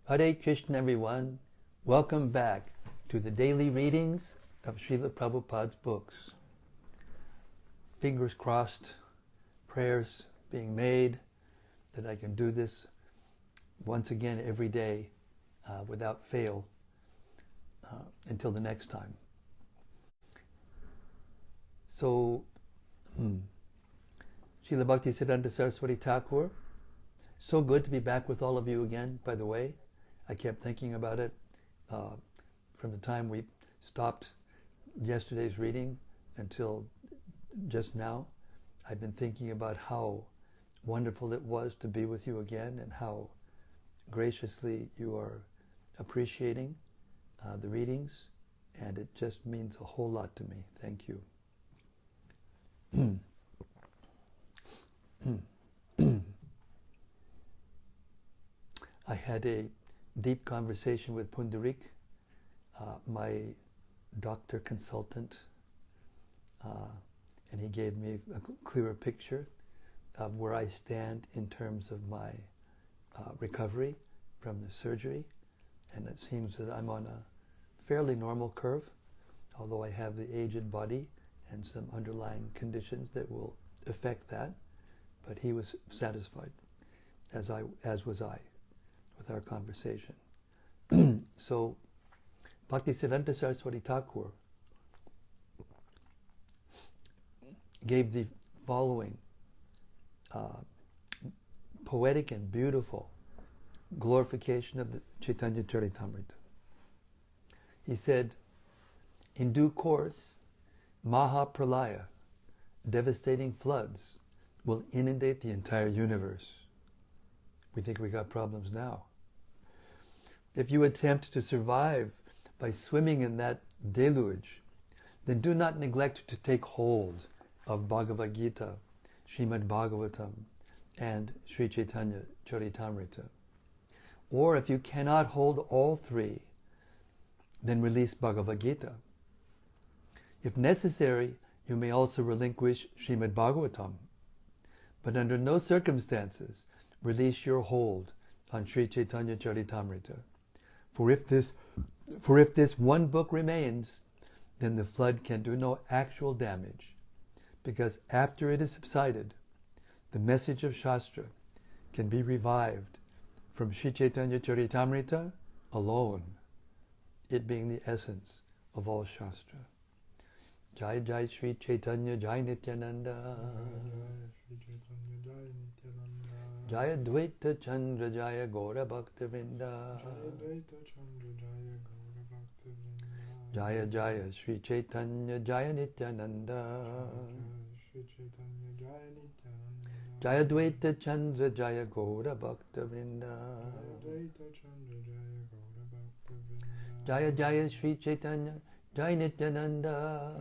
Hare Krishna, everyone. Welcome back to the daily readings of Srila Prabhupada's books. Fingers crossed, prayers being made that I can do this once again every day without fail until the next time. So, Srila Bhaktisiddhanta Saraswati Thakur, so good to be back with all of you again, by the way. I kept thinking about it from the time we stopped yesterday's reading until just now. I've been thinking about how wonderful it was to be with you again and how graciously you are appreciating the readings, and it just means a whole lot to me. Thank you. I had a deep conversation with Pundarik, my doctor consultant, and he gave me a clearer picture of where I stand in terms of my recovery from the surgery, and it seems that I'm on a fairly normal curve, although I have the aged body and some underlying conditions that will affect that, but he was satisfied, as was I, with our conversation. So, Bhaktisiddhanta Saraswati Thakur gave the following poetic and beautiful glorification of the Caitanya-caritämrta. He said, in due course, Mahapralaya, devastating floods, will inundate the entire universe. We think we got problems now. If you attempt to survive by swimming in that deluge, then do not neglect to take hold of Bhagavad Gita, Srimad Bhagavatam, and Sri Caitanya-caritämrta. Or if you cannot hold all three, then release Bhagavad Gita. If necessary, you may also relinquish Srimad Bhagavatam, but under no circumstances release your hold on Sri Caitanya-caritämrta. For if this one book remains, then the flood can do no actual damage, because after it is subsided, the message of Shastra can be revived from Sri Caitanya-caritämrta alone, it being the essence of all Shastra. Jai Jai Sri Chaitanya Jai Nityananda Jaya Dvaita Chandra Jaya Gaura Bhakta Vrinda Jaya Jaya Sri Chaitanya Jaya Nityananda Jaya Dvaita Chandra Jaya Gaura Bhakta Vrinda Jaya Jaya Sri Chaitanya Jai Nityananda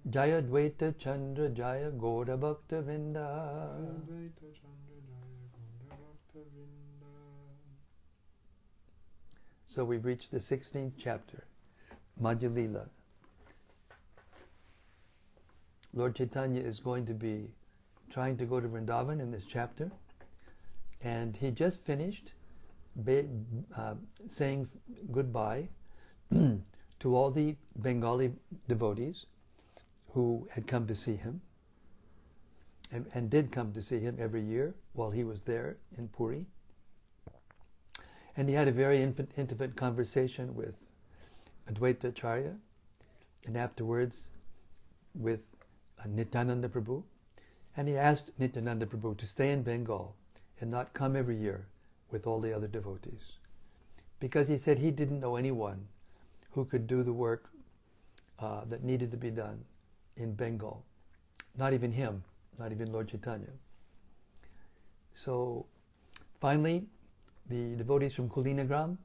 Jaya Dvaita Chandra Jaya Gaura Bhakta Vrinda. So we've reached the 16th chapter, Madhya-lila. Lord Chaitanya is going to be trying to go to Vrndävana in this chapter, and he just finished saying goodbye to all the Bengali devotees who had come to see him and did come to see him every year while he was there in Puri. And he had a very intimate conversation with Advaita Acharya, and afterwards with Nityananda Prabhu. And he asked Nityananda Prabhu to stay in Bengal and not come every year with all the other devotees, because he said he didn't know anyone who could do the work that needed to be done in Bengal. Not even him, not even Lord Chaitanya. So finally, the devotees from Kulinagram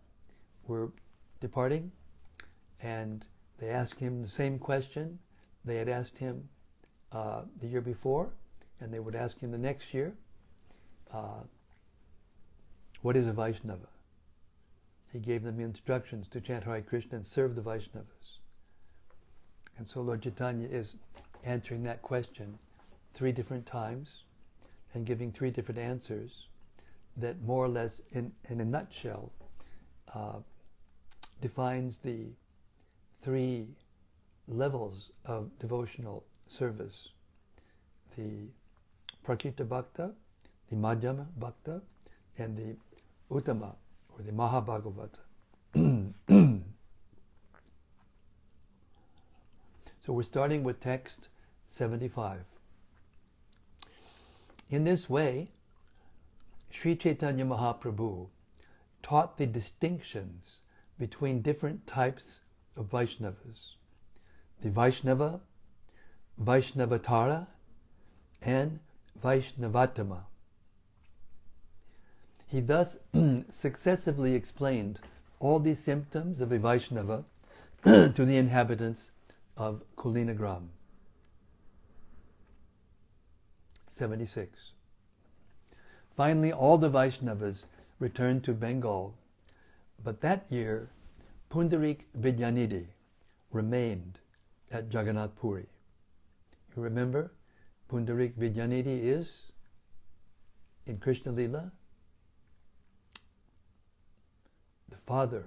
were departing, and they asked him the same question they had asked him the year before, and they would ask him the next year, what is a Vaishnava? He gave them instructions to chant Hare Krishna and serve the Vaishnavas. And so Lord Chaitanya is answering that question 3 different times and giving 3 different answers that more or less, in a nutshell, defines the 3 levels of devotional service: the Prakrita Bhakta, the Madhyama Bhakta, and the Uttama, or the Mahabhagavata. So we're starting with text 75. In this way, Sri Chaitanya Mahaprabhu taught the distinctions between different types of Vaishnavas: the Vaishnava, Vaishnavatara, and Vaishnavatama. He thus successively explained all the symptoms of a Vaishnava to the inhabitants of Kulinagram. 76. Finally, all the Vaishnavas returned to Bengal, but that year Pundarik Vidyanidhi remained at Jagannath Puri. You remember, Pundarik Vidyanidhi is, in Krishna-lila, the father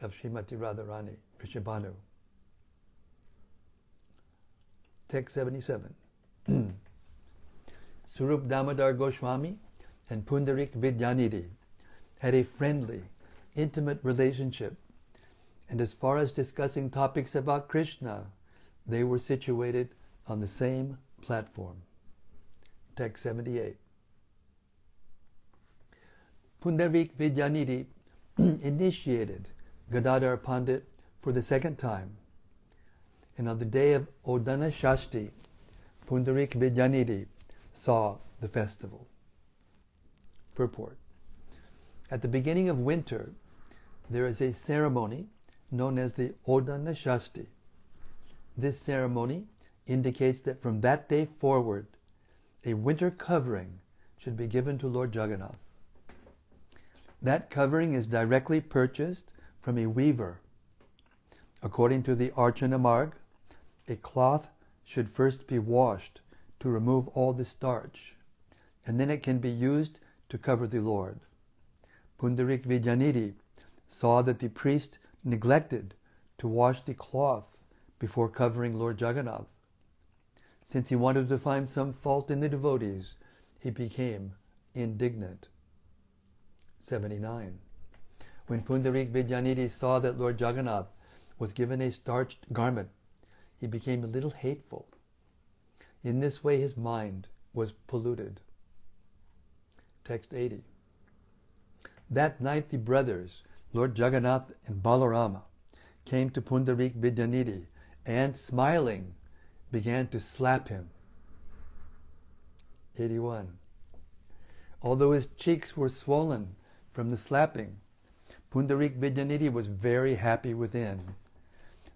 of Srimati Radharani, Vrishabhanu. Text 77. Swarup Damodar Goswami and Pundarik Vidyanidhi had a friendly, intimate relationship, and as far as discussing topics about Krishna, they were situated on the same platform. Text 78. Pundarik Vidyanidhi initiated Gadadhar Pandit for the 2nd time, and on the day of Odana Shashti, Pundarik Vidyanidhi saw the festival. Purport. At the beginning of winter, there is a ceremony known as the Odana Shashti. This ceremony indicates that from that day forward, a winter covering should be given to Lord Jagannath. That covering is directly purchased from a weaver. According to the Archana Marg, a cloth should first be washed to remove all the starch, and then it can be used to cover the Lord. Pundarik Vidyanidhi saw that the priest neglected to wash the cloth before covering Lord Jagannath. Since he wanted to find some fault in the devotees, he became indignant. 79. When Pundarik Vidyanidhi saw that Lord Jagannath was given a starched garment, he became a little hateful. In this way his mind was polluted. Text 80. That night the brothers, Lord Jagannath and Balarama, came to Pundarik Vidyanidhi and, smiling, began to slap him. 81. Although his cheeks were swollen from the slapping, Pundarik Vidyanidhi was very happy within.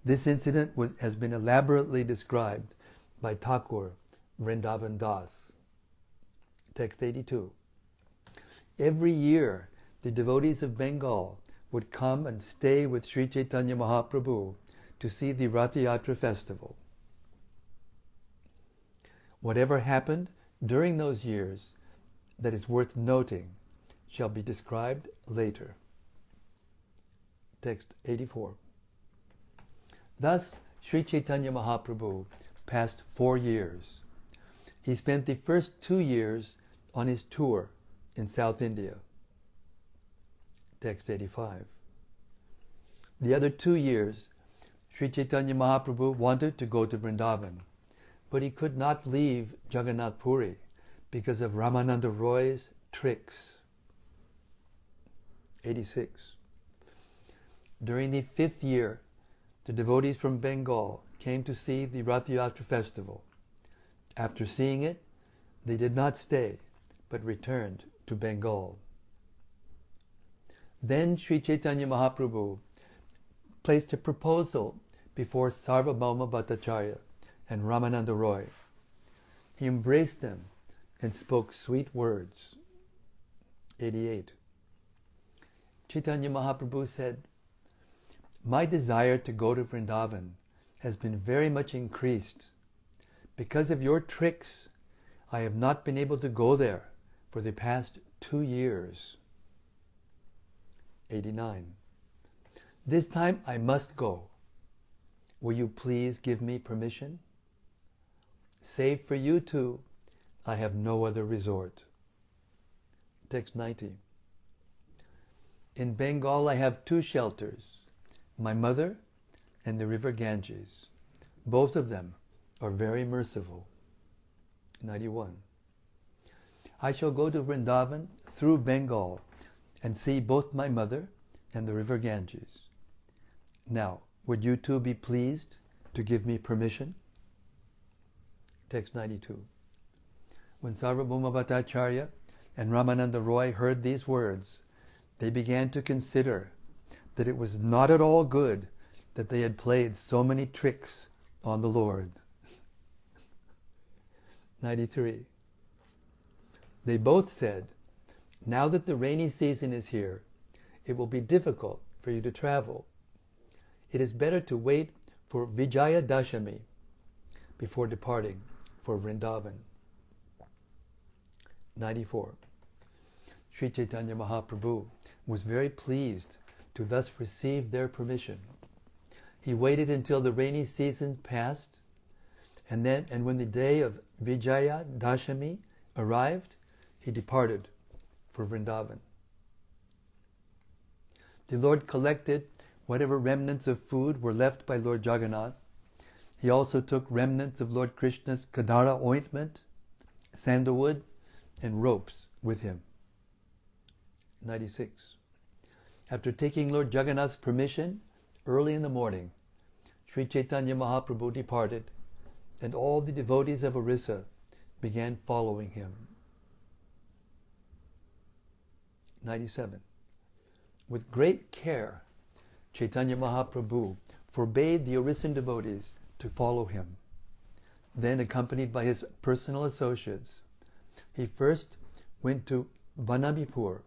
This incident has been elaborately described by Thakur Vrndävana Das. Text 82. Every year, the devotees of Bengal would come and stay with Sri Chaitanya Mahaprabhu to see the Rath Yatra festival. Whatever happened during those years that is worth noting shall be described later. Text 84. Thus, Sri Chaitanya Mahaprabhu passed 4 years. He spent the first 2 years on his tour in South India. Text 85. The other 2 years, Sri Chaitanya Mahaprabhu wanted to go to Vrindavan, but he could not leave Jagannath Puri because of Ramananda Roy's tricks. 86. During the 5th year, the devotees from Bengal came to see the Rath Yatra festival. After seeing it, they did not stay, but returned to Bengal. Then Sri Chaitanya Mahaprabhu placed a proposal before Sarvabhauma Bhattacharya and Ramananda Roy. He embraced them and spoke sweet words. 88. Chaitanya Mahaprabhu said, "My desire to go to Vrindavan has been very much increased. Because of your tricks, I have not been able to go there for the past 2 years. 89. This time I must go. Will you please give me permission? Save for you two, I have no other resort. Text 90. In Bengal I have 2 shelters, my mother and the river Ganges. Both of them are very merciful. 91. I shall go to Vrndävana through Bengal and see both my mother and the river Ganges. Now, would you two be pleased to give me permission? Text 92. When Sarvabhauma Bhattacharya and Ramananda Roy heard these words, they began to consider that it was not at all good that they had played so many tricks on the Lord. 93. They both said, now that the rainy season is here, it will be difficult for you to travel. It is better to wait for Vijaya Dashami before departing for Vrndävana. 94. Sri Chaitanya Mahaprabhu was very pleased to thus receive their permission. He waited until the rainy season passed, and when the day of Vijaya Dashami arrived, he departed for Vrndävana. The Lord collected whatever remnants of food were left by Lord Jagannath. He also took remnants of Lord Krishna's Kadara ointment, sandalwood, and ropes with him. 96. After taking Lord Jagannath's permission, early in the morning, Sri Chaitanya Mahaprabhu departed, and all the devotees of Orissa began following him. 97. With great care, Chaitanya Mahaprabhu forbade the Orissan devotees to follow him. Then, accompanied by his personal associates, he first went to Bhavanipur.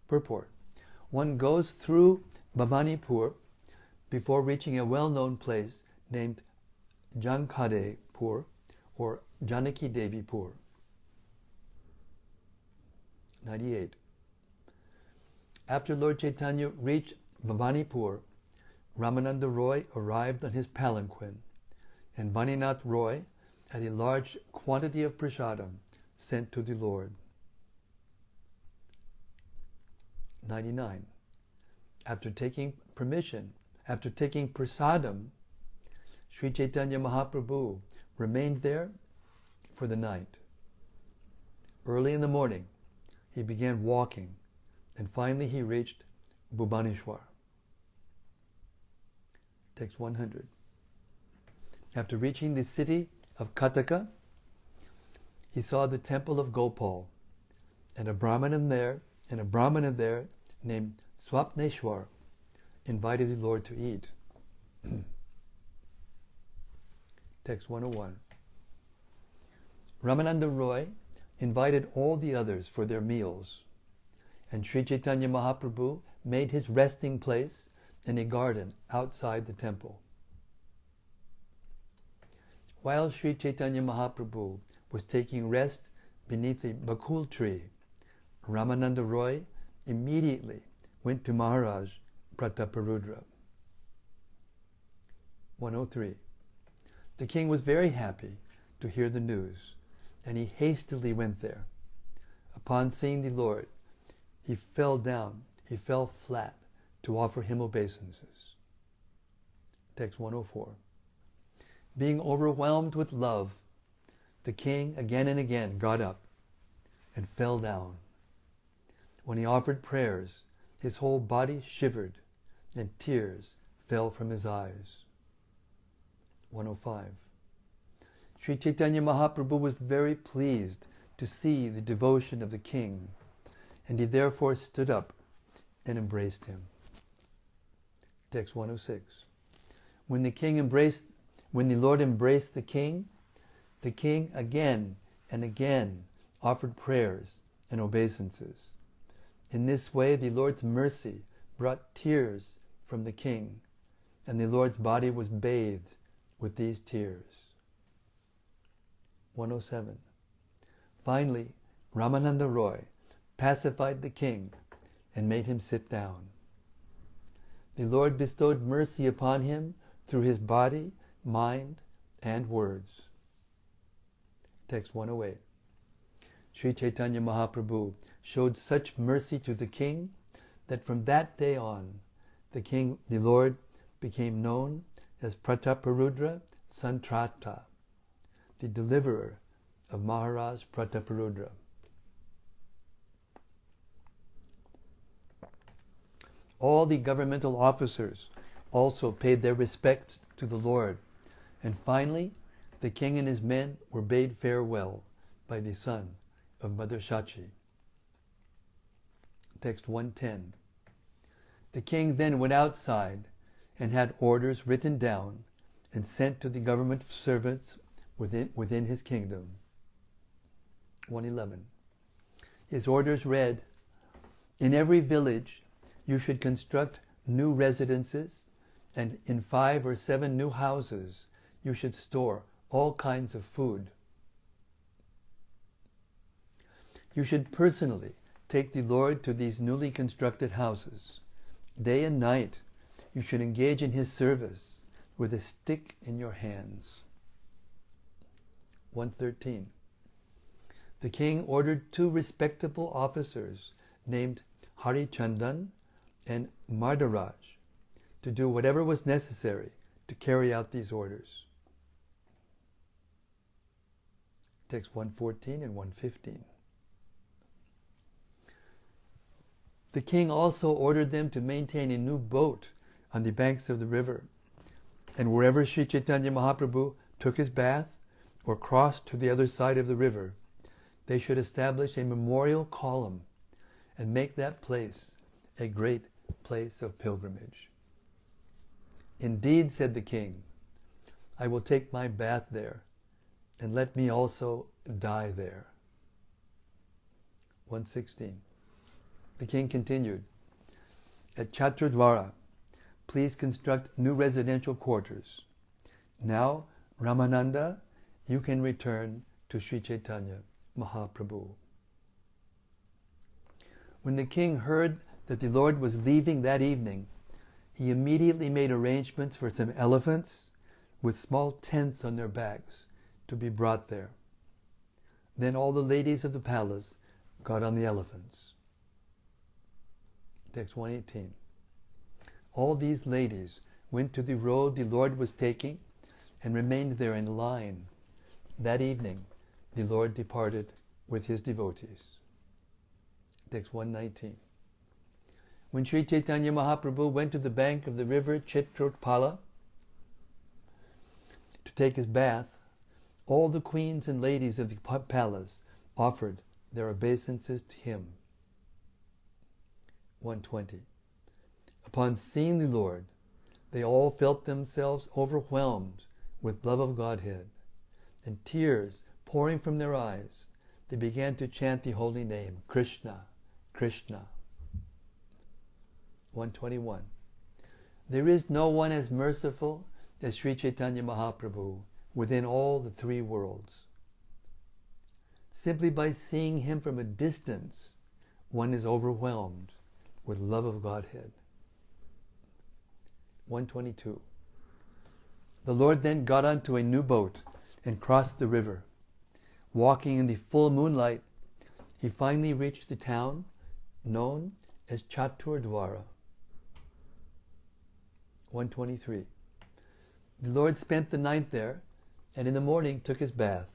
Purport. One goes through Bhavanipur before reaching a well-known place named Jankadepur or Janaki Devipur. 98. After Lord Chaitanya reached Bhavanipur, Ramananda Roy arrived on his palanquin, and Vaninath Roy had a large quantity of prasadam sent to the Lord. 99. After taking prasadam, Sri Chaitanya Mahaprabhu remained there for the night. Early in the morning, he began walking, and finally he reached Bhubaneswar. Text 100. After reaching the city of Kataka, he saw the temple of Gopal, and a Brahmana there named Swapneshwar invited the Lord to eat. Text 101. Ramananda Roy invited all the others for their meals, and Sri Chaitanya Mahaprabhu made his resting place in a garden outside the temple. While Sri Chaitanya Mahaprabhu was taking rest beneath a bakul tree, Ramananda Roy immediately went to Maharaj Prataparudra. 103. The king was very happy to hear the news, and he hastily went there. Upon seeing the Lord, he fell flat to offer him obeisances. Text 104. Being overwhelmed with love, the king again and again got up and fell down. When he offered prayers, his whole body shivered and tears fell from his eyes. 105. Sri Chaitanya Mahaprabhu was very pleased to see the devotion of the king, and he therefore stood up and embraced him. Text 106. When the Lord embraced the king again and again offered prayers and obeisances. In this way, the Lord's mercy brought tears from the king, and the Lord's body was bathed with these tears. 107. Finally, Ramananda Roy pacified the king and made him sit down. The Lord bestowed mercy upon him through his body, mind, and words. Text 108. Sri Chaitanya Mahaprabhu showed such mercy to the king that from that day on, the Lord became known as Prataparudra Santrata, the deliverer of Maharaj Prataparudra. All the governmental officers also paid their respects to the Lord, and finally the king and his men were bade farewell by the son of Mother Shachi. Text 110. The king then went outside and had orders written down and sent to the government servants within his kingdom. 111. His orders read, "In every village you should construct new residences, and in 5 or 7 new houses you should store all kinds of food. You should personally take the Lord to these newly constructed houses. Day and night you should engage in his service with a stick in your hands." 113. The king ordered 2 respectable officers named Hari Chandan and Mardaraj to do whatever was necessary to carry out these orders. Text 114 and 115. The king also ordered them to maintain a new boat on the banks of the river, and wherever Sri Chaitanya Mahaprabhu took his bath or crossed to the other side of the river, they should establish a memorial column and make that place a great place of pilgrimage. "Indeed," said the king, "I will take my bath there, and let me also die there." 116. The king continued, "At Chaturdwara, please construct new residential quarters. Now, Ramananda, you can return to Sri Chaitanya Mahaprabhu." When the king heard that the Lord was leaving that evening, he immediately made arrangements for some elephants with small tents on their backs to be brought there. Then all the ladies of the palace got on the elephants. Text 118. All these ladies went to the road the Lord was taking and remained there in line. That evening, the Lord departed with his devotees. Text 119. When Sri Chaitanya Mahaprabhu went to the bank of the river Chitrotpala to take his bath, all the queens and ladies of the palace offered their obeisances to him. 120. Upon seeing the Lord, they all felt themselves overwhelmed with love of Godhead, and tears pouring from their eyes, they began to chant the holy name, Krishna, Krishna. 121. There is no one as merciful as Sri Chaitanya Mahaprabhu within all the 3 worlds. Simply by seeing him from a distance, one is overwhelmed with love of Godhead. 122. The Lord then got onto a new boat and crossed the river. Walking in the full moonlight, he finally reached the town known as Chaturdwara. 123. The Lord spent the night there, and in the morning took his bath.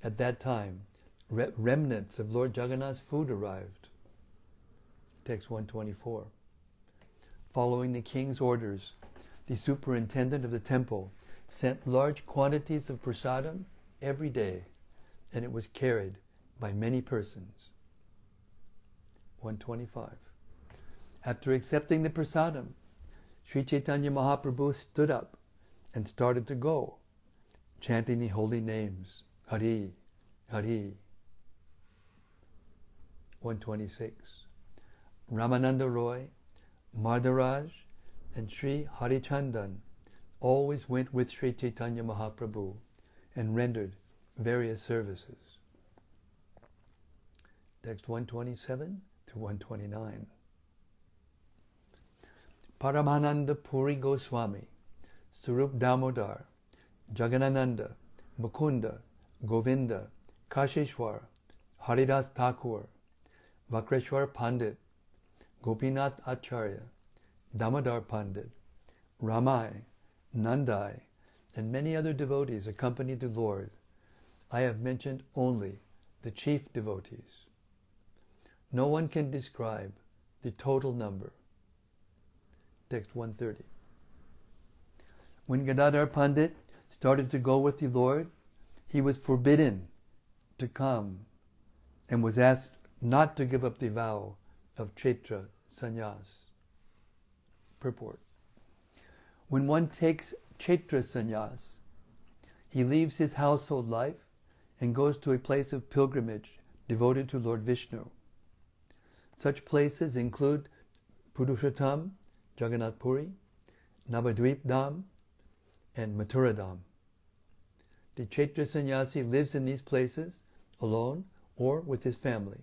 At that time, remnants of Lord Jagannath's food arrived. Text 124. Following the king's orders, the superintendent of the temple sent large quantities of prasadam every day, and it was carried by many persons. 125. After accepting the prasadam, Sri Chaitanya Mahaprabhu stood up and started to go, chanting the holy names, Hari, Hari. 126. Ramananda Roy, Mardaraj, and Sri Harichandan always went with Sri Chaitanya Mahaprabhu and rendered various services. Text 127 to 129. Paramananda Puri Goswami, Sarup Damodar, Jagannananda, Mukunda, Govinda, Kashishwar, Haridas Thakur, Vakreshwar Pandit, Gopinath Acharya, Damodar Pandit, Ramai, Nandai, and many other devotees accompanied the Lord. I have mentioned only the chief devotees. No one can describe the total number. Text 130. When Gadadhar Pandit started to go with the Lord, he was forbidden to come and was asked not to give up the vow of Kshetra Sannyas. Purport. When one takes Kshetra Sannyas, he leaves his household life and goes to a place of pilgrimage devoted to Lord Vishnu. Such places include Purushottam, Jagannath Puri, Navadvip Dham, and Mathura Dham. The Kshetra Sannyasi lives in these places alone or with his family.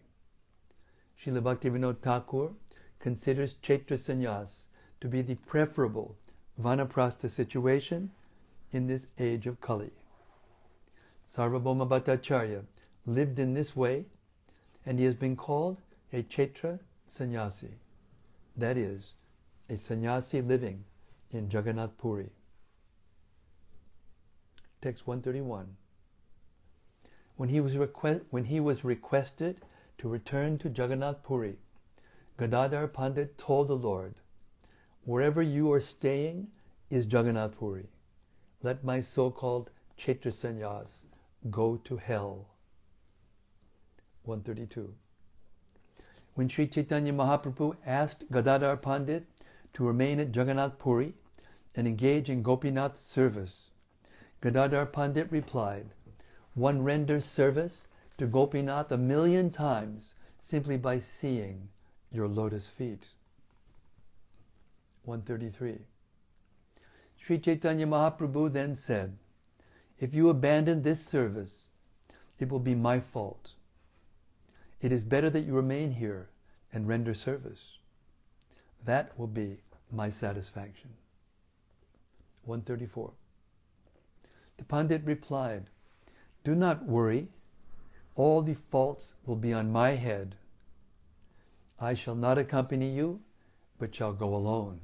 Srila Bhaktivinoda Thakur considers Kshetra Sannyas to be the preferable Vanaprastha situation in this age of Kali. Sarvabhauma Bhattacharya lived in this way, and he has been called a Kshetra Sannyasi, that is, a sannyasi living in Jagannath Puri. Text 131. When he was requested to return to Jagannath Puri, Gadadhar Pandit told the Lord, "Wherever you are staying is Jagannath Puri. Let my so-called Kshetra Sannyas go to hell." 132. When Sri Chaitanya Mahaprabhu asked Gadadhar Pandit to remain at Jagannath Puri and engage in Gopinath service, Gadadhar Pandit replied, "One renders service to Gopinath 1,000,000 times simply by seeing your lotus feet." 133. Sri Chaitanya Mahaprabhu then said, "If you abandon this service, it will be my fault. It is better that you remain here and render service. That will be my satisfaction." 134. The Pandit replied, "Do not worry. All the faults will be on my head. I shall not accompany you, but shall go alone."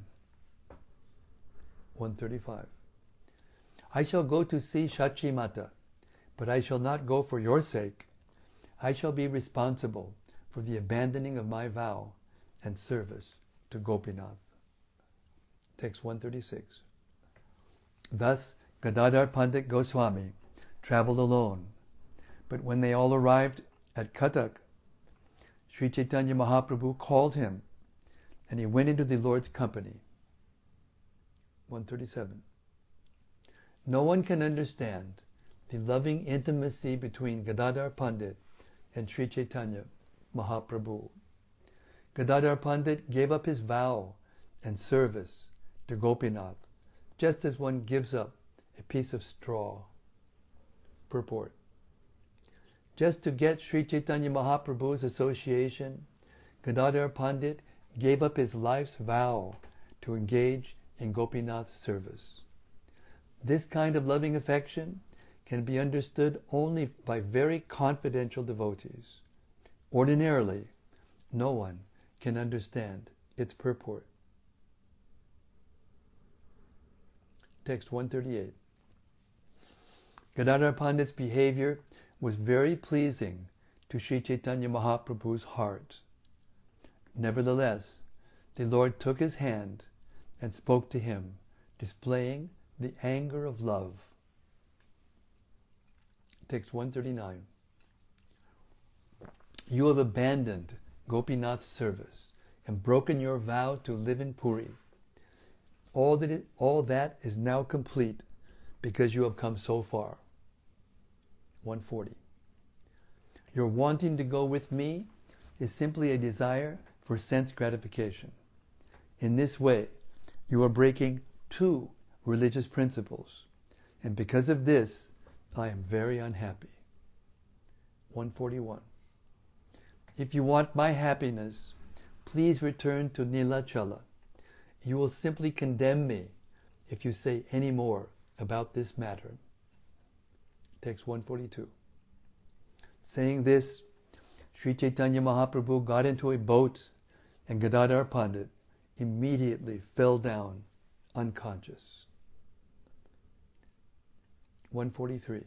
135. "I shall go to see Shachi Mata, but I shall not go for your sake. I shall be responsible for the abandoning of my vow and service to Gopinath." Text 136. Thus Gadadhar Pandit Goswami traveled alone, but when they all arrived at Cuttack, Sri Chaitanya Mahaprabhu called him and he went into the Lord's company. 137. No one can understand the loving intimacy between Gadadhar Pandit and Sri Chaitanya Mahaprabhu. Gadadhar Pandit gave up his vow and service to Gopinath, just as one gives up a piece of straw. Purport. Just to get Sri Chaitanya Mahaprabhu's association, Gadadhar Pandit gave up his life's vow to engage in Gopinath's service. This kind of loving affection can be understood only by very confidential devotees. Ordinarily, no one can understand its purport. Text 138. Gadadhar Pandit's behavior was very pleasing to Sri Chaitanya Mahaprabhu's heart. Nevertheless, the Lord took his hand and spoke to him, displaying the anger of love. Text 139. You have abandoned Gopinath's service and broken your vow to live in Puri. All that is now complete because you have come so far. 140. Your wanting to go with me is simply a desire for sense gratification. In this way, you are breaking two religious principles, and because of this, I am very unhappy. 141. If you want my happiness, please return to Nilachala. You will simply condemn me if you say any more about this matter. Text 142. Saying this, Sri Chaitanya Mahaprabhu got into a boat and Gadadhar Pandit immediately fell down unconscious. 143.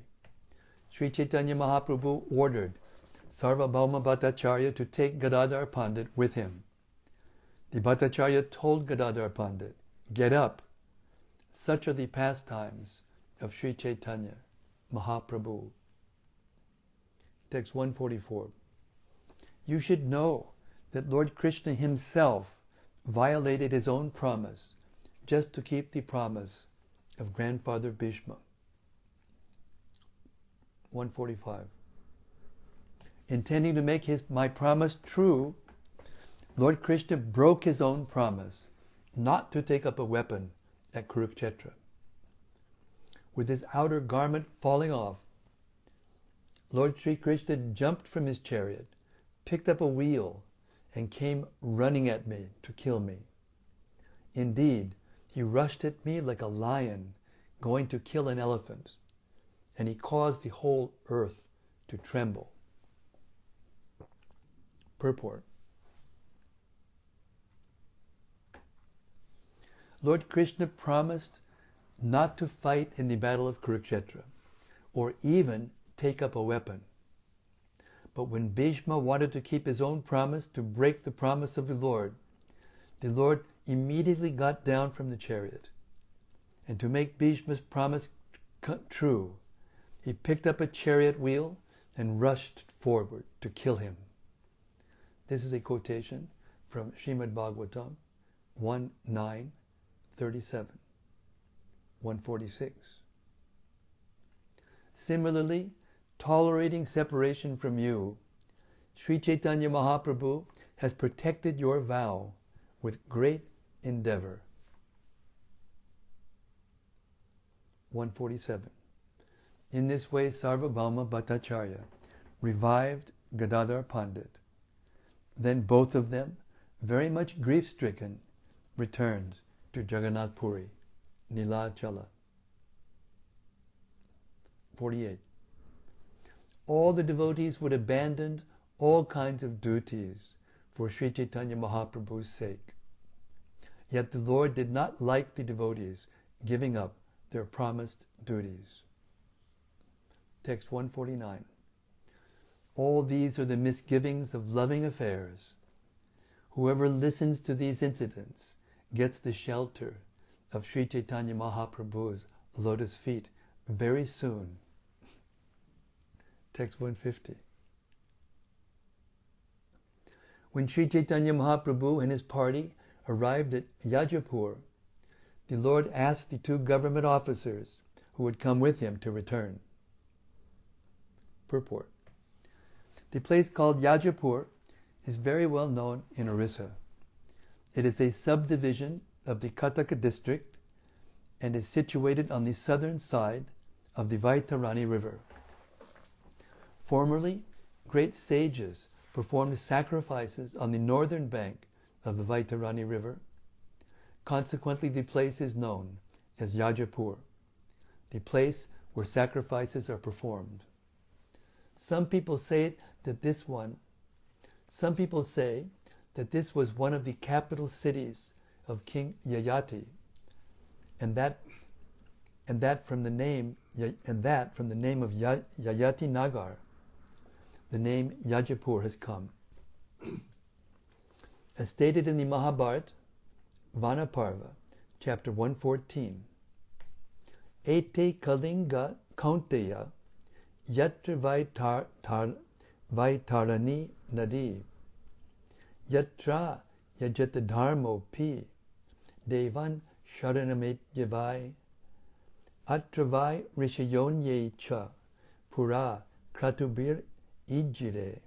Sri Chaitanya Mahaprabhu ordered Sarvabhauma Bhattacharya to take Gadadhar Pandit with him. The Bhattacharya told Gadadhar Pandit, "Get up. Such are the pastimes of Sri Chaitanya Mahaprabhu." Text 144. You should know that Lord Krishna himself violated his own promise just to keep the promise of grandfather Bhishma. 145. Intending to make my promise true, Lord Krishna broke his own promise not to take up a weapon at Kurukshetra. With his outer garment falling off, Lord Sri Krishna jumped from his chariot, picked up a wheel, and came running at me to kill me. Indeed, he rushed at me like a lion going to kill an elephant, and he caused the whole earth to tremble. Purport. Lord Krishna promised not to fight in the battle of Kurukshetra, or even take up a weapon. But when Bhishma wanted to keep his own promise to break the promise of the Lord immediately got down from the chariot. And to make Bhishma's promise true, he picked up a chariot wheel and rushed forward to kill him. This is a quotation from Srimad Bhagavatam 1:9-37, 146. Similarly, tolerating separation from you, Sri Chaitanya Mahaprabhu has protected your vow with great endeavor. 147. In this way, Sarvabhauma Bhattacharya revived Gadadhar Pandit. Then both of them, very much grief-stricken, returned to Jagannath Puri, Nilachala. 48. All the devotees would abandon all kinds of duties for Sri Chaitanya Mahaprabhu's sake. Yet the Lord did not like the devotees giving up their promised duties. Text 149. All these are the misgivings of loving affairs. Whoever listens to these incidents gets the shelter of Sri Chaitanya Mahaprabhu's lotus feet very soon. Text 150. When Sri Chaitanya Mahaprabhu and his party arrived at Yajapur, the Lord asked the two government officers who had come with him to return. Purport. The place called Yajapur is very well known in Orissa. It is a subdivision of the Cuttack district and is situated on the southern side of the Vaitarani River. Formerly, great sages performed sacrifices on the northern bank of the Vaitarani River. Consequently, the place is known as Yajapur, the place where sacrifices are performed. Some people say that this was one of the capital cities of King Yayati, and that from the name of Yayati Nagar, the name Yajapur has come. As stated in the Mahabharata, Vanaparva, chapter 114, Ete Kalinga Kaunteya Yatra Vaitarani Nadi Yatra Yajata Dharmo Pi Devan Sharanamit Yavai Atravai Rishayonye Cha Pura Kratubir Ijire.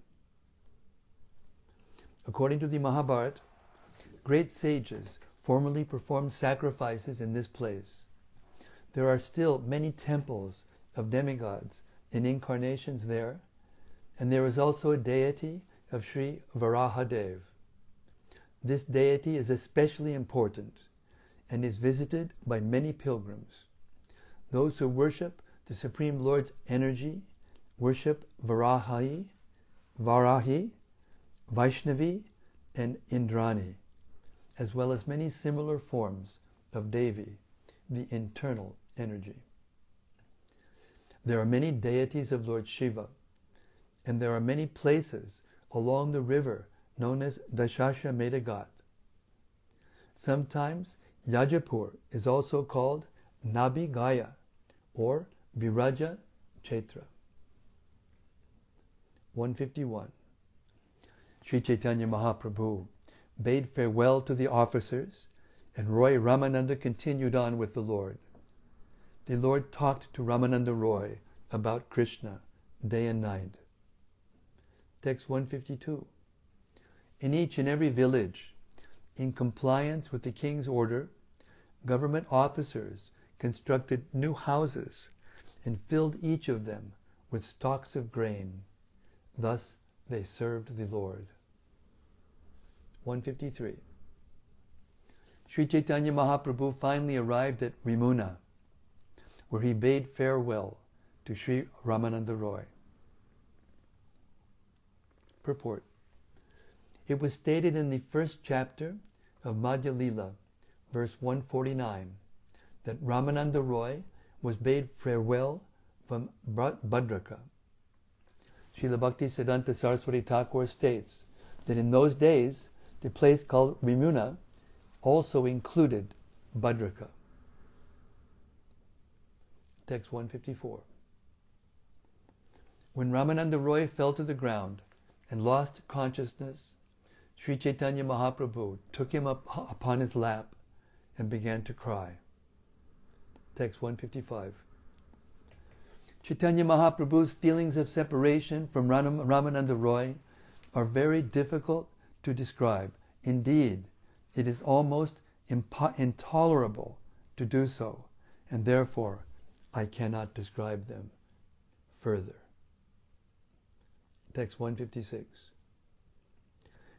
According to the Mahabharata, great sages formerly performed sacrifices in this place. There are still many temples of demigods and incarnations there, And there is also a deity of Sri Varahadev. This deity is especially important and is visited by many pilgrims. Those who worship the Supreme Lord's energy worship Varahi, Vaishnavi, and Indrani, as well as many similar forms of Devi, the internal energy. There are many deities of Lord Shiva, and there are many places along the river known as Dashashamedha Ghat. Sometimes Yajapur is also called Nabi Gaya or Viraja Kshetra. 151. Sri Chaitanya Mahaprabhu bade farewell to the officers, and Roy Ramananda continued on with the Lord. The Lord talked to Ramananda Roy about Krishna day and night. Text 152. In each and every village, in compliance with the king's order, government officers constructed new houses and filled each of them with stalks of grain. Thus they served the Lord. 153. Sri Chaitanya Mahaprabhu finally arrived at Vimuna, where he bade farewell to Sri Ramananda Roy. Purport. It was stated in the first chapter of Madhya-lila, verse 149, that Ramananda Roy was bade farewell from Bhadraka. Srila Bhaktisiddhanta Saraswati Thakur states that in those days, the place called Vimuna also included Bhadraka. Text 154. When Ramananda Roy fell to the ground and lost consciousness, Sri Chaitanya Mahaprabhu took him up upon his lap and began to cry. Text 155. Chaitanya Mahaprabhu's feelings of separation from Ramananda Roy are very difficult to describe. Indeed, it is almost intolerable to do so, and therefore I cannot describe them further. Text 156.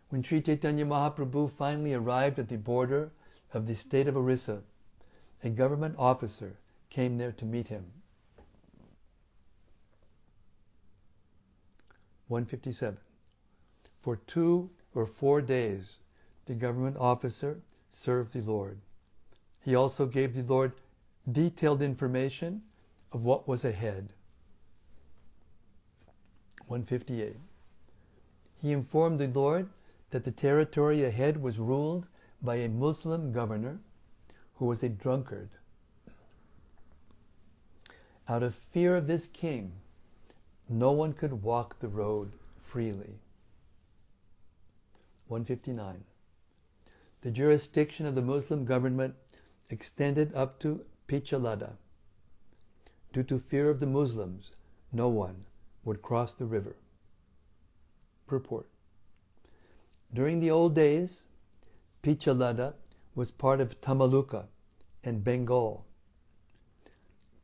When Sri Chaitanya Mahaprabhu finally arrived at the border of the state of Orissa, a government officer came there to meet him. 157. For 2 or 4 days, the government officer served the Lord. He also gave the Lord detailed information of what was ahead. 158. He informed the Lord that the territory ahead was ruled by a Muslim governor who was a drunkard. Out of fear of this king, no one could walk the road freely. 159. The jurisdiction of the Muslim government extended up to Pichalada. Due to fear of the Muslims, no one would cross the river. Purport. During the old days, Pichalada was part of Tamaluka and Bengal.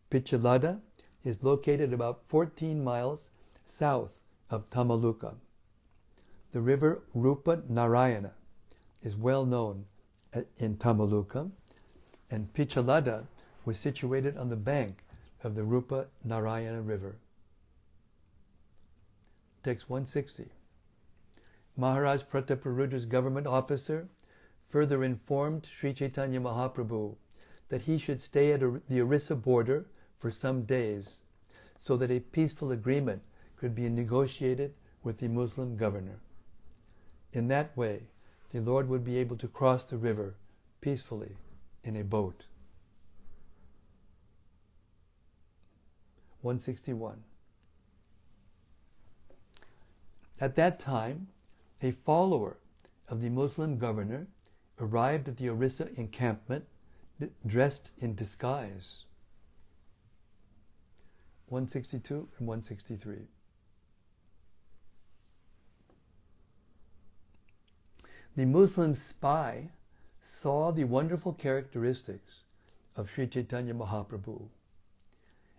Pichalada is located about 14 miles south of Tamaluka. The river Rupa Narayana is well known in Tamaluka, and Pichalada was situated on the bank of the Rupa Narayana river. Text 160. Maharaj Prataparudra's government officer further informed Sri Chaitanya Mahaprabhu that he should stay at the Orissa border for some days so that a peaceful agreement could be negotiated with the Muslim governor. In that way, the Lord would be able to cross the river peacefully in a boat. 161. At that time, a follower of the Muslim governor arrived at the Orissa encampment dressed in disguise. 162 and 163. The Muslim spy saw the wonderful characteristics of Sri Chaitanya Mahaprabhu,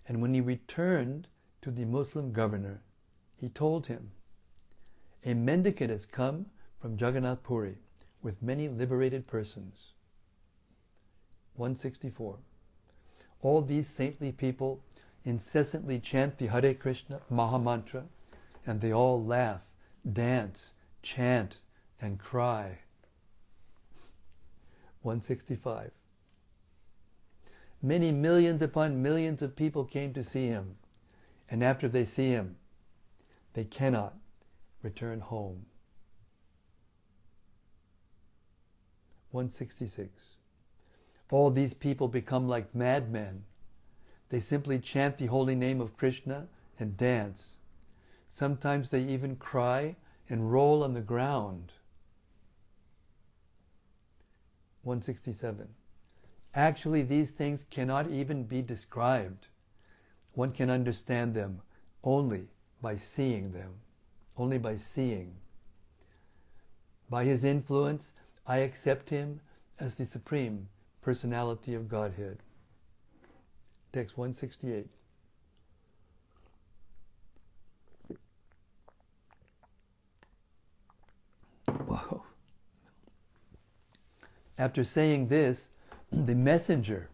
and when he returned to the Muslim governor, he told him, "A mendicant has come from Jagannath Puri with many liberated persons." 164. All these saintly people incessantly chant the Hare Krishna Mahamantra, and they all laugh, dance, chant, and cry. 165. Many millions upon millions of people came to see him, and after they see him, they cannot return home. 166. All these people become like madmen. They simply chant the holy name of Krishna and dance. Sometimes they even cry and roll on the ground. 167. Actually, these things cannot even be described. One can understand them only by seeing them. Only by seeing. By his influence, I accept him as the Supreme Personality of Godhead. Text 168. Whoa. After saying this, the messenger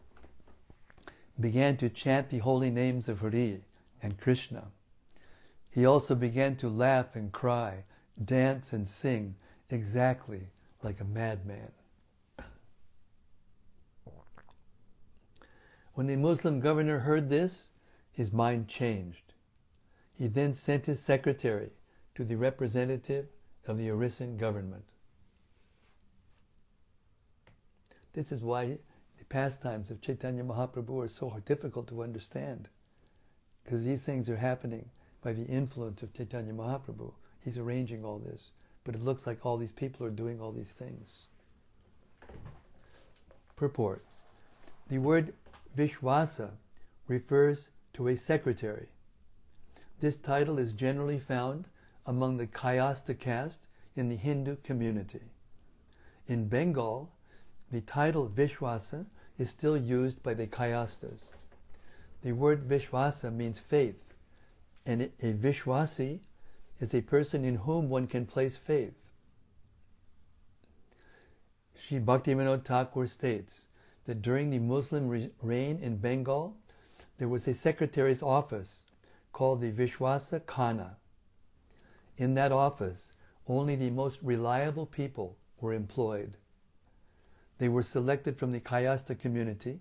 began to chant the holy names of Hari and Krishna. He also began to laugh and cry, dance and sing exactly like a madman. When the Muslim governor heard this, his mind changed. He then sent his secretary to the representative of the Orissan government. This is why the pastimes of Chaitanya Mahaprabhu are so difficult to understand, because these things are happening by the influence of Chaitanya Mahaprabhu. He's arranging all this, but it looks like all these people are doing all these things. Purport. The word Vishwasa refers to a secretary. This title is generally found among the Kayasta caste in the Hindu community. In Bengal, the title Vishwasa is still used by the Kayastas. The word Vishwasa means faith, and a Vishwasi is a person in whom one can place faith. Sri Bhaktivinoda Thakur states that during the Muslim reign in Bengal, there was a secretary's office called the Vishwasa Khana. In that office, only the most reliable people were employed. They were selected from the Kayasta community,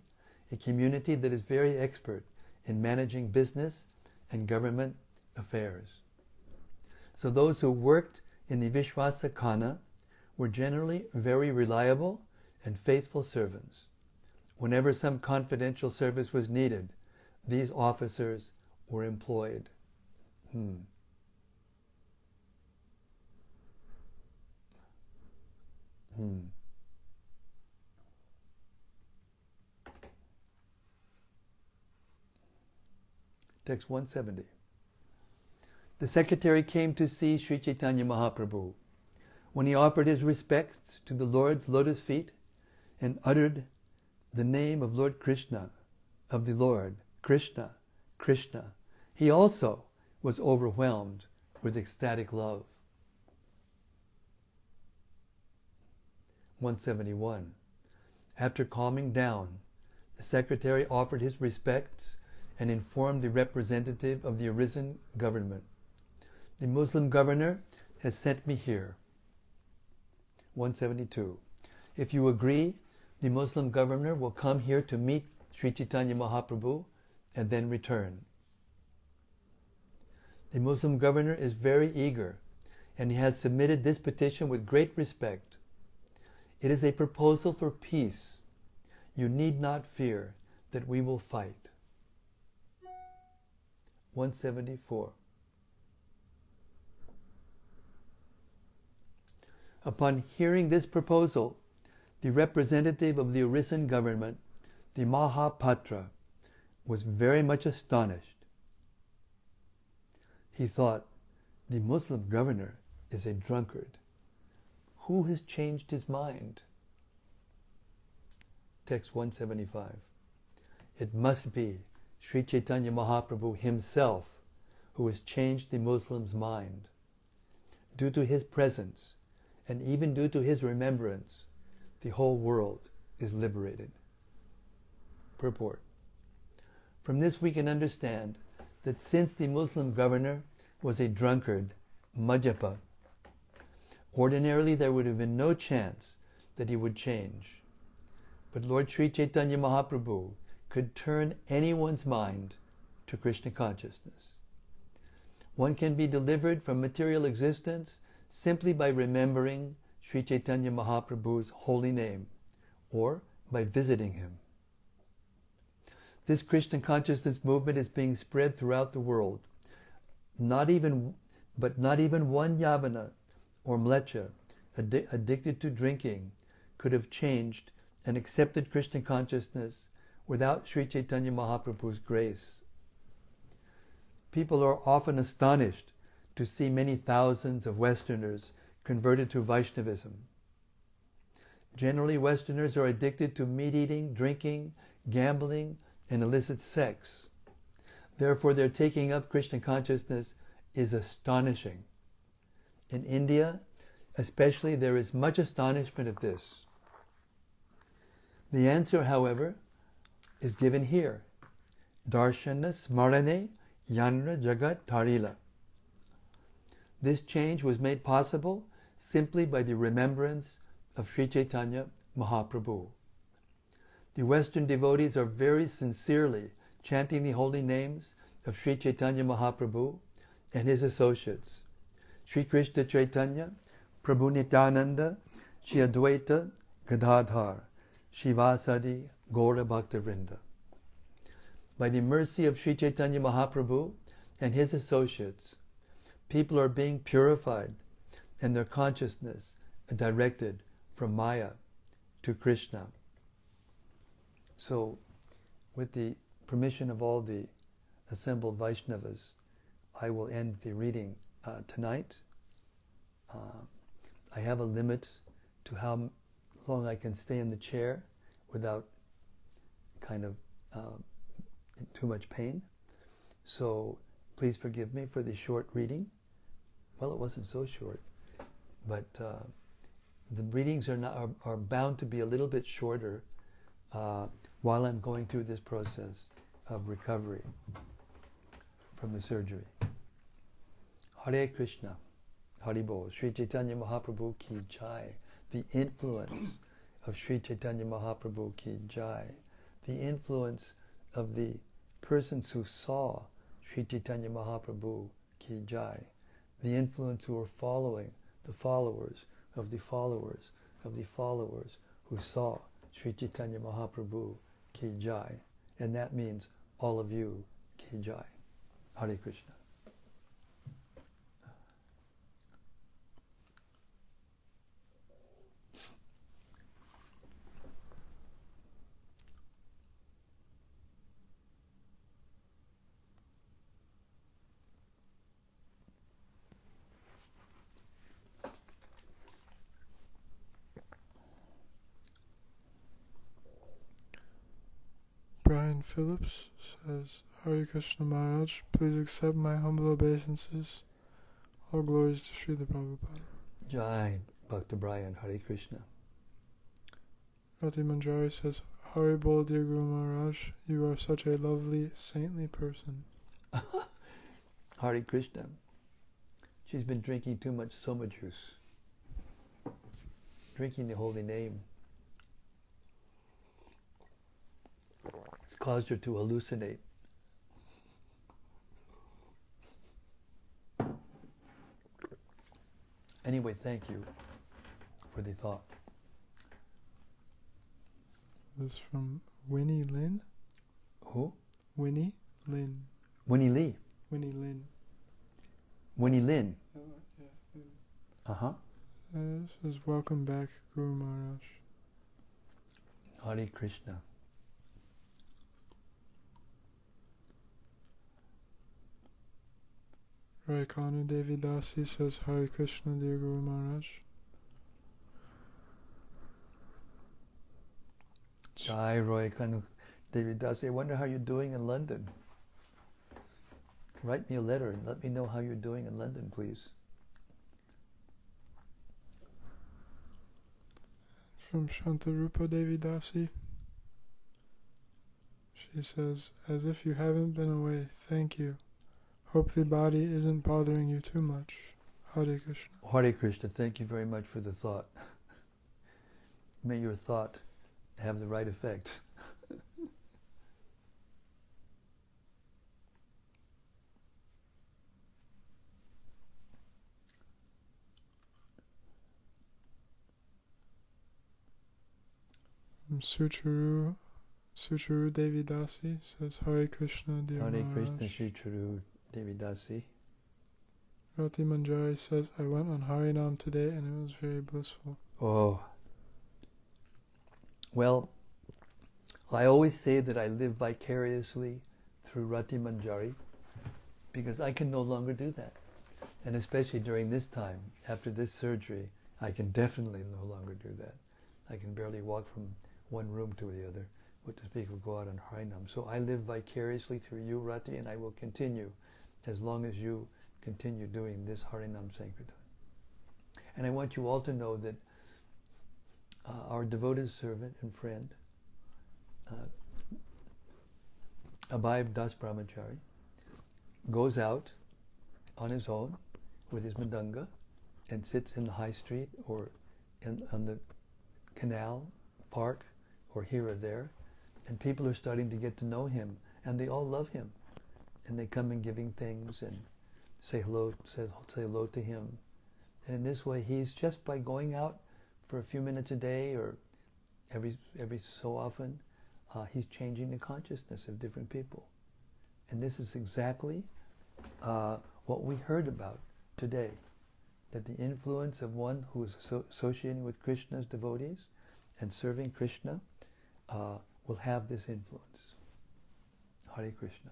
a community that is very expert in managing business and government affairs. So those who worked in the Vishwasa Khana were generally very reliable and faithful servants. Whenever some confidential service was needed, these officers were employed. Text 170. The secretary came to see Sri Chaitanya Mahaprabhu. When he offered his respects to the Lord's lotus feet and uttered the name of Lord Krishna, of the Lord, Krishna, Krishna, he also was overwhelmed with ecstatic love. 171. After calming down, the secretary offered his respects and informed the representative of the Orissan government. The Muslim governor has sent me here. 172. If you agree, the Muslim governor will come here to meet Sri Chaitanya Mahaprabhu and then return. The Muslim governor is very eager, and he has submitted this petition with great respect. It is a proposal for peace. You need not fear that we will fight. 174. Upon hearing this proposal, the representative of the Orissan government, the Mahapatra, was very much astonished. He thought, the Muslim governor is a drunkard. Who has changed his mind? Text 175. It must be Sri Chaitanya Mahaprabhu himself who has changed the Muslim's mind. Due to his presence, and even due to his remembrance, the whole world is liberated. Purport. From this we can understand that since the Muslim governor was a drunkard, Madhyapa, ordinarily there would have been no chance that he would change. But Lord Sri Chaitanya Mahaprabhu could turn anyone's mind to Krishna consciousness. One can be delivered from material existence simply by remembering Sri Chaitanya Mahaprabhu's holy name, or by visiting him. This Krishna consciousness movement is being spread throughout the world. Not even one Yavana or Mlecha addicted to drinking could have changed and accepted Krishna consciousness without Sri Chaitanya Mahaprabhu's grace. People are often astonished to see many thousands of Westerners converted to Vaishnavism. Generally, Westerners are addicted to meat-eating, drinking, gambling, and illicit sex. Therefore, their taking up Krishna consciousness is astonishing. In India, especially, there is much astonishment at this. The answer, however, is given here. Darshana smarane yanra jagat tarila. This change was made possible simply by the remembrance of Sri Chaitanya Mahaprabhu. The Western devotees are very sincerely chanting the holy names of Sri Chaitanya Mahaprabhu and his associates, Sri Krishna Chaitanya, Prabhu Nityananda, Shri Advaita Gadadhar, Shivasadi Gaura Bhakta Vrinda. By the mercy of Sri Chaitanya Mahaprabhu and his associates, people are being purified and their consciousness directed from Maya to Krishna. So, with the permission of all the assembled Vaishnavas, I will end the reading tonight. I have a limit to how long I can stay in the chair without kind of too much pain. So please forgive me for the short reading. Well, it wasn't so short, but the readings are bound to be a little bit shorter while I'm going through this process of recovery from the surgery. Hare Krishna, Hari Bol, Sri Chaitanya Mahaprabhu ki jai. The influence of Sri Chaitanya Mahaprabhu ki jai. The influence of the persons who saw Sri Chaitanya Mahaprabhu ki jai. The influence who are following the followers of the followers of the followers who saw Sri Chaitanya Mahaprabhu ki jai. And that means all of you ki jai. Hare Krishna. Brian Phillips says, Hare Krishna Maharaj, please accept my humble obeisances. All glories to Srila Prabhupada. Jai, Bhakta Brian, Hare Krishna. Rati Manjari says, Hare Bol, dear Guru Maharaj, you are such a lovely, saintly person. Hare Krishna. She's been drinking too much soma juice. Drinking the holy name. It's caused her to hallucinate. Anyway, thank you for the thought. This is from Winnie Lynn. Who? Winnie Lynn. Winnie Lee. Winnie Lynn. Winnie Lynn. Yeah. Uh-huh. This is welcome back, Guru Maharaj. Hare Krishna. Raikanu Devi Dasi says, Hare Krishna, dear Guru Maharaj. Jai Roy Kanu Devi Dasi. I wonder how you're doing in London. write me a letter and let me know how you're doing in London, please. From Shantarupa Devi Dasi. She says, as if you haven't been away, thank you. Hope the body isn't bothering you too much. Hare Krishna. Hare Krishna, thank you very much for the thought. May your thought have the right effect. Sucharu Devi Dasi says, Hare Krishna, dear Hare Maharaj. Krishna, Sucharu Devi Dasi. Rati Manjari says, I went on Harinam today and it was very blissful. Oh. Well, I always say that I live vicariously through Rati Manjari because I can no longer do that. And especially during this time, after this surgery, I can definitely no longer do that. I can barely walk from one room to the other, what to speak of go out on Harinam. So I live vicariously through you, Rati, and I will continue as long as you continue doing this Harinam Sankirtan. And I want you all to know that our devoted servant and friend, Abhay Das Brahmachari, goes out on his own with his madanga and sits in the high street or on the canal, park, or here or there, and people are starting to get to know him, and they all love him, and they come and giving things and say hello to him. And in this way, he's just by going out for a few minutes a day or every so often, he's changing the consciousness of different people. And this is exactly what we heard about today, that the influence of one who is associating with Krishna's devotees and serving Krishna will have this influence. Hare Krishna.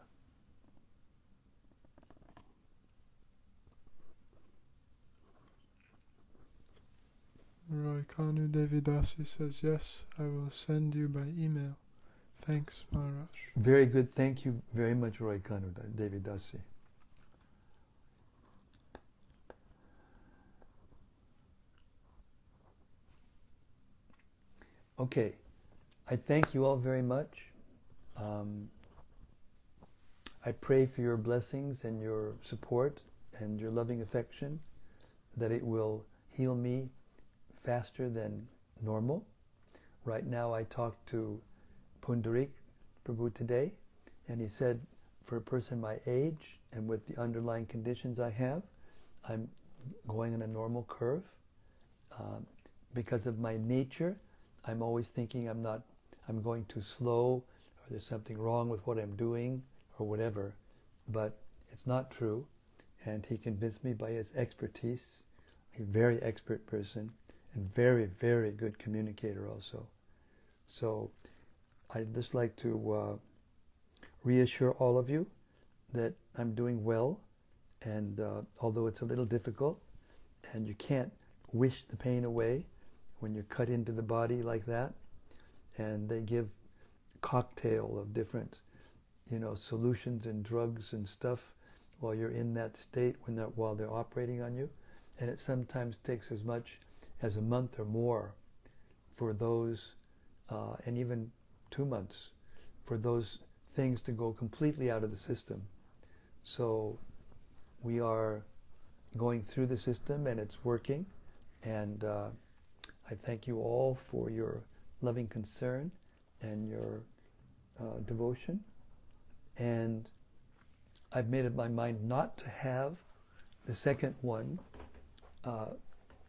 Roy Kanu Devi Dasi says, yes, I will send you by email. Thanks, Maharaj. Very good. Thank you very much, Roy Kanu Devi Dasi. Okay. I thank you all very much. I pray for your blessings and your support and your loving affection, that it will heal me faster than normal. Right now I talked to Pundarik Prabhu today, and he said for a person my age and with the underlying conditions I have, I'm going on a normal curve. Because of my nature, I'm always thinking I'm going too slow, or there's something wrong with what I'm doing, or whatever. But it's not true. And he convinced me by his expertise, a very expert person, and very, very good communicator also. So I'd just like to reassure all of you that I'm doing well, and although it's a little difficult, and you can't wish the pain away when you're cut into the body like that, and they give a cocktail of different, solutions and drugs and stuff while you're in that state while they're operating on you, and it sometimes takes as much as a month or more for those, and even 2 months, for those things to go completely out of the system. So we are going through the system and it's working, and I thank you all for your loving concern and your devotion. And I've made up my mind not to have the second one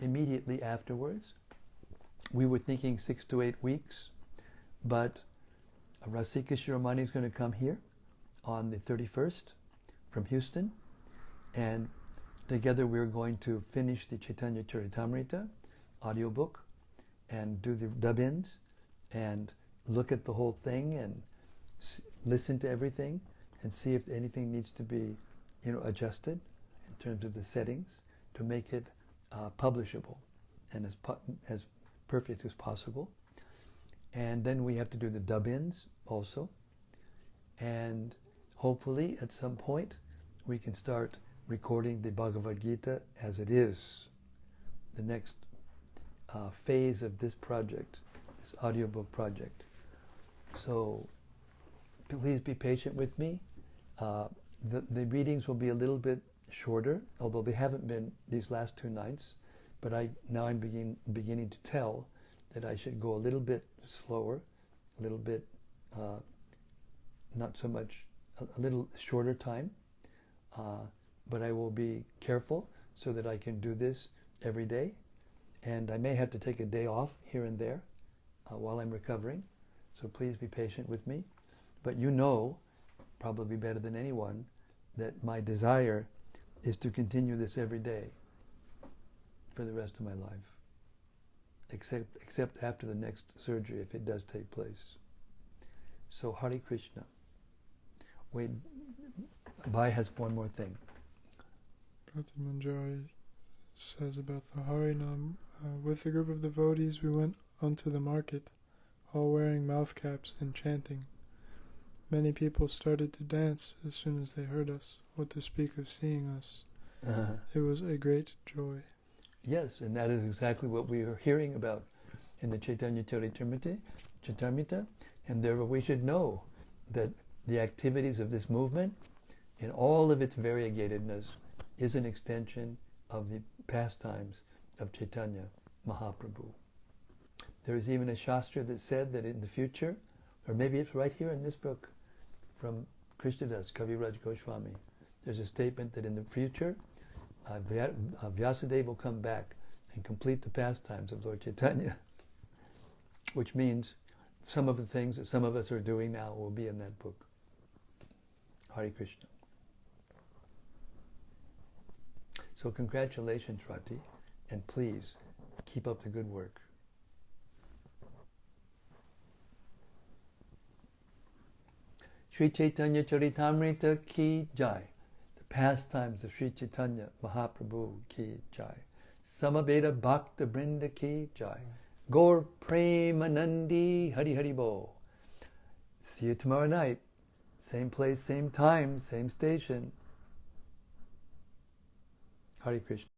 immediately afterwards. We were thinking 6 to 8 weeks, but Rasika Shiromani is going to come here on the 31st from Houston, and together we're going to finish the Caitanya-caritämrta audiobook and do the dub-ins and look at the whole thing and listen to everything and see if anything needs to be, adjusted in terms of the settings to make it publishable and as perfect as possible. And then we have to do the dub-ins also. And hopefully at some point we can start recording the Bhagavad Gita as it is. The next phase of this project, this audiobook project. So please be patient with me. The readings will be a little bit shorter, although they haven't been these last 2 nights. But I'm beginning to tell that I should go a little bit slower, a little bit not so much, a little shorter time. But I will be careful so that I can do this every day. And I may have to take a day off here and there while I'm recovering. So please be patient with me. But you know, probably better than anyone, that my desire is to continue this every day for the rest of my life. Except after the next surgery, if it does take place. So Hare Krishna. Wait, Bhai has one more thing. Pratimanjari says about the Harinam. With a group of devotees, we went onto the market, all wearing mouth caps and chanting. Many people started to dance as soon as they heard us, what to speak of seeing us. It was a great joy. Yes, and that is exactly what we are hearing about in the Caitanya-caritämrta, and therefore we should know that the activities of this movement, in all of its variegatedness, is an extension of the pastimes of Chaitanya Mahaprabhu. There is even a shastra that said that in the future, or maybe it's right here in this book from Krishnadas, Kaviraj Goswami, there's a statement that in the future, Vyasadeva will come back and complete the pastimes of Lord Chaitanya, which means some of the things that some of us are doing now will be in that book. Hare Krishna. So congratulations, Rati, and please keep up the good work. Sri Caitanya-caritämrta ki jai. The pastimes of Sri Chaitanya Mahaprabhu ki jai. Samaveda Bhakta Vrinda ki jai. Gaur Premanandi Hari Hari Bo. See you tomorrow night. Same place, same time, same station. Hare Krishna.